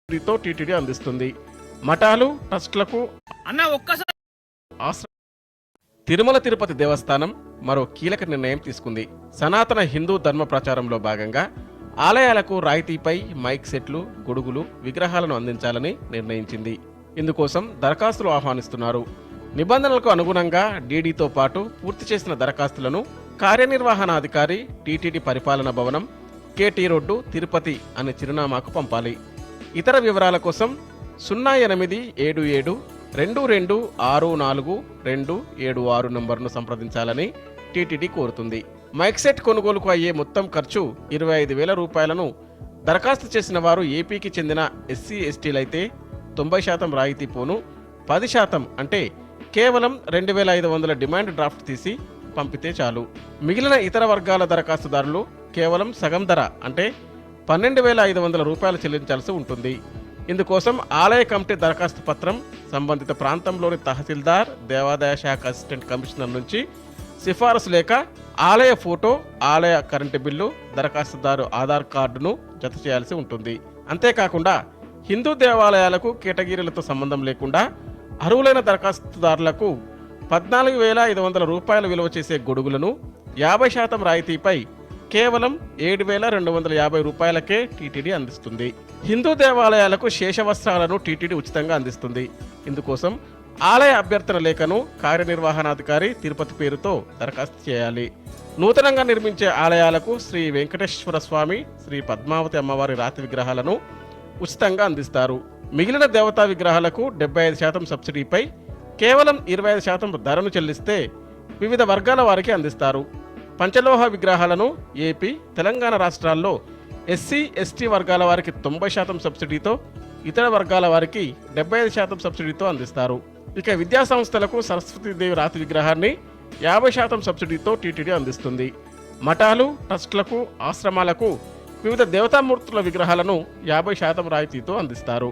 సబ్సిడీతో టీటీడీ అందిస్తుంది. మఠాలు, ట్రస్టులకు ఆశ్రమ తిరుమల తిరుపతి దేవస్థానం మరో కీలక నిర్ణయం తీసుకుంది. సనాతన హిందూ ధర్మ ప్రచారంలో భాగంగా ఆలయాలకు రాయితీపై మైక్ సెట్లు, గొడుగులు, విగ్రహాలను అందించాలని నిర్ణయించింది. ఇందుకోసం దరఖాస్తులు ఆహ్వానిస్తున్నారు. నిబంధనలకు అనుగుణంగా డీడీతో పాటు పూర్తి చేసిన దరఖాస్తులను కార్యనిర్వహణాధికారి, టీటీడీ పరిపాలన భవనం, కేటీ రోడ్డు, తిరుపతి అనే చిరునామాకు పంపాలి. ఇతర వివరాల కోసం 088722642276 నంబర్ను సంప్రదించాలని టీటీడీ కోరుతుంది. మైక్సెట్ కొనుగోలుకు అయ్యే మొత్తం ఖర్చు 25,000 రూపాయలను దరఖాస్తు చేసిన వారు ఏపీకి చెందిన ఎస్సీ ఎస్టీలైతే 90% రాయితీ పోను 10% అంటే కేవలం 2,500 డిమాండ్ డ్రాఫ్ట్ తీసి పంపితే చాలు. మిగిలిన ఇతర వర్గాల దరఖాస్తుదారులు కేవలం సగం ధర అంటే 12,500 రూపాయలు చెల్లించాల్సి ఉంటుంది. ఇందుకోసం ఆలయ కమిటీ దరఖాస్తు పత్రం సంబంధిత ప్రాంతంలోని తహసీల్దార్, దేవాదాయ శాఖ అసిస్టెంట్ కమిషనర్ నుంచి సిఫారసు లేక ఆలయ ఫోటో, ఆలయ కరెంటు బిల్లు, దరఖాస్తుదారు ఆధార్ కార్డును జత చేయాల్సి ఉంటుంది. అంతేకాకుండా హిందూ దేవాలయాలకు కేటగిరీలతో సంబంధం లేకుండా అర్హులైన దరఖాస్తుదారులకు 14,500 రూపాయల విలువ చేసే గొడుగులను 50% రాయితీపై కేవలం 7,250 రూపాయలకే టీటీడీ అందిస్తుంది. హిందూ దేవాలయాలకు శేషవస్త్రాలను టీటీడీ ఉచితంగా అందిస్తుంది. ఇందుకోసం ఆలయ అభ్యర్థన లేఖను కార్యనిర్వహణాధికారి తిరుపతి పేరుతో దరఖాస్తు చేయాలి. నూతనంగా నిర్మించే ఆలయాలకు శ్రీ వెంకటేశ్వర స్వామి, శ్రీ పద్మావతి అమ్మవారి రాతి విగ్రహాలను ఉచితంగా అందిస్తారు. మిగిలిన దేవతా విగ్రహాలకు 75% సబ్సిడీపై కేవలం 25% ధరను చెల్లిస్తే వివిధ వర్గాల వారికి అందిస్తారు. పంచలోహ విగ్రహాలను ఏపీ, తెలంగాణ రాష్ట్రాల్లో ఎస్సీ, ఎస్టీ వర్గాల వారికి 90% సబ్సిడీతో, ఇతర వర్గాల వారికి 75% సబ్సిడీతో అందిస్తారు. ఇక విద్యా సంస్థలకు సరస్వతీదేవి రాతి విగ్రహాన్ని 50% సబ్సిడీతో టీటీడీ అందిస్తుంది. మఠాలు, ట్రస్టులకు, ఆశ్రమాలకు వివిధ దేవతామూర్తుల విగ్రహాలను 50% రాయితీతో అందిస్తారు.